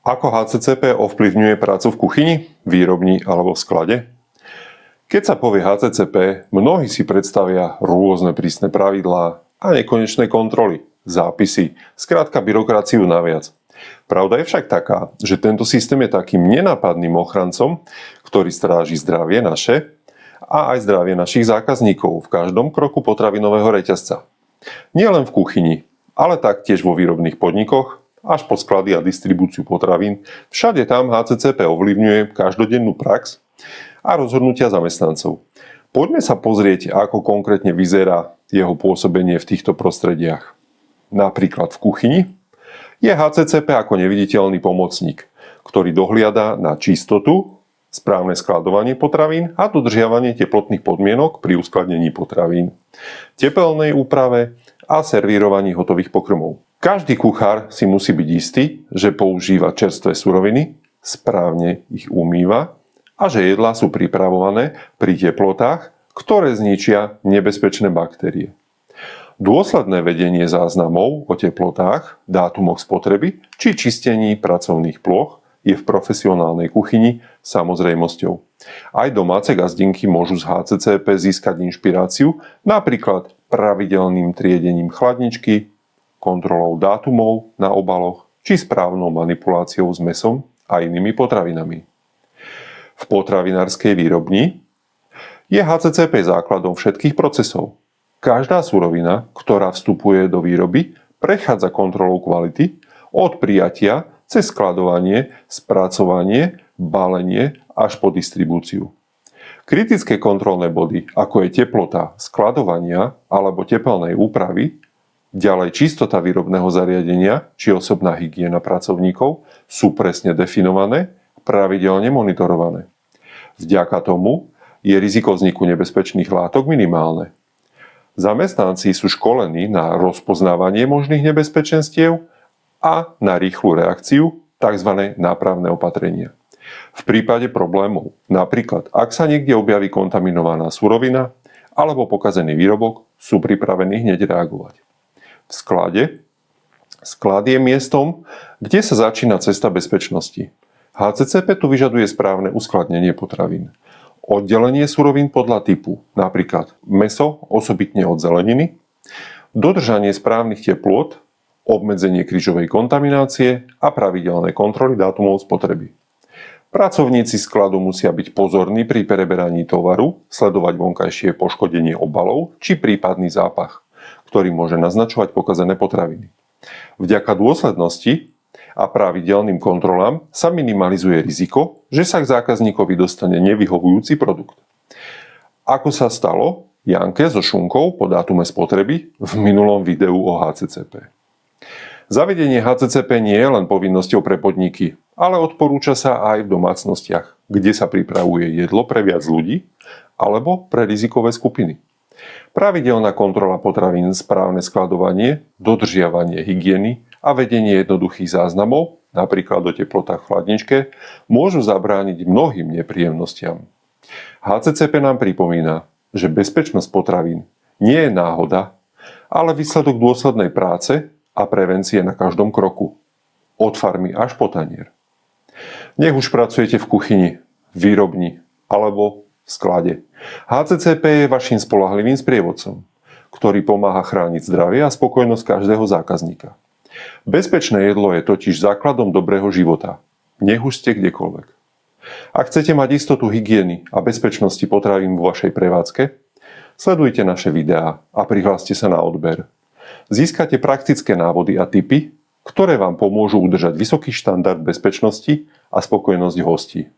Ako HACCP ovplyvňuje prácu v kuchyni, výrobni alebo v sklade? Keď sa povie HACCP, mnohí si predstavia rôzne prísne pravidlá a nekonečné kontroly, zápisy, skrátka byrokraciu naviac. Pravda je však taká, že tento systém je takým nenápadným ochrancom, ktorý stráži zdravie naše a aj zdravie našich zákazníkov v každom kroku potravinového reťazca. Nielen v kuchyni, ale taktiež vo výrobných podnikoch, až po sklady a distribúciu potravín, všade tam HACCP ovplyvňuje každodennú prax a rozhodnutia zamestnancov. Poďme sa pozrieť, ako konkrétne vyzerá jeho pôsobenie v týchto prostrediach. Napríklad v kuchyni je HACCP ako neviditeľný pomocník, ktorý dohliada na čistotu, správne skladovanie potravín a dodržiavanie teplotných podmienok pri uskladnení potravín, tepelnej úprave a servírovaní hotových pokrmov. Každý kuchár si musí byť istý, že používa čerstvé suroviny, správne ich umýva a že jedlá sú pripravované pri teplotách, ktoré zničia nebezpečné baktérie. Dôsledné vedenie záznamov o teplotách, dátumoch spotreby či čistení pracovných plôch je v profesionálnej kuchyni samozrejmosťou. Aj domáce gazdinky môžu z HACCP získať inšpiráciu, napríklad pravidelným triedením chladničky, kontrolou dátumov na obaloch či správnou manipuláciou s mäsom a inými potravinami. V potravinárskej výrobni je HACCP základom všetkých procesov. Každá surovina, ktorá vstupuje do výroby, prechádza kontrolou kvality od prijatia cez skladovanie, spracovanie, balenie až po distribúciu. Kritické kontrolné body, ako je teplota skladovania alebo tepelnej úpravy, ďalej čistota výrobného zariadenia či osobná hygiena pracovníkov sú presne definované a pravidelne monitorované. Vďaka tomu je riziko vzniku nebezpečných látok minimálne. Zamestnanci sú školení na rozpoznávanie možných nebezpečenstiev a na rýchlu reakciu, tzv. Nápravné opatrenia. V prípade problémov, napríklad ak sa niekde objaví kontaminovaná surovina alebo pokazený výrobok, sú pripravení hneď reagovať. V sklad je miestom, kde sa začína cesta bezpečnosti. HACCP tu vyžaduje správne uskladnenie potravín. Oddelenie surovín podľa typu, napríklad mäso osobitne od zeleniny, dodržanie správnych teplôt, obmedzenie krížovej kontaminácie a pravidelné kontroly dátumov spotreby. Pracovníci skladu musia byť pozorní pri preberaní tovaru, sledovať vonkajšie poškodenie obalov či prípadný zápach, ktorý môže naznačovať pokazené potraviny. Vďaka dôslednosti a pravidelným kontrolám sa minimalizuje riziko, že sa k zákazníkovi dostane nevyhovujúci produkt. Ako sa stalo Janke so šunkou po dátume spotreby v minulom videu o HACCP. Zavedenie HACCP nie je len povinnosťou pre podniky, ale odporúča sa aj v domácnostiach, kde sa pripravuje jedlo pre viac ľudí alebo pre rizikové skupiny. Pravidelná kontrola potravín, správne skladovanie, dodržiavanie hygieny a vedenie jednoduchých záznamov, napríklad o teplotách v chladničke, môžu zabrániť mnohým nepríjemnostiam. HACCP nám pripomína, že bezpečnosť potravín nie je náhoda, ale výsledok dôslednej práce a prevencie na každom kroku. Od farmy až po tanier. Nech už pracujete v kuchyni, výrobni alebo v sklade. HACCP je vašim spoľahlivým sprievodcom, ktorý pomáha chrániť zdravie a spokojnosť každého zákazníka. Bezpečné jedlo je totiž základom dobrého života. Nech už ste kdekoľvek. Ak chcete mať istotu hygieny a bezpečnosti potravín vo vašej prevádzke, sledujte naše videá a prihláste sa na odber. Získate praktické návody a tipy, ktoré vám pomôžu udržať vysoký štandard bezpečnosti a spokojnosť hostí.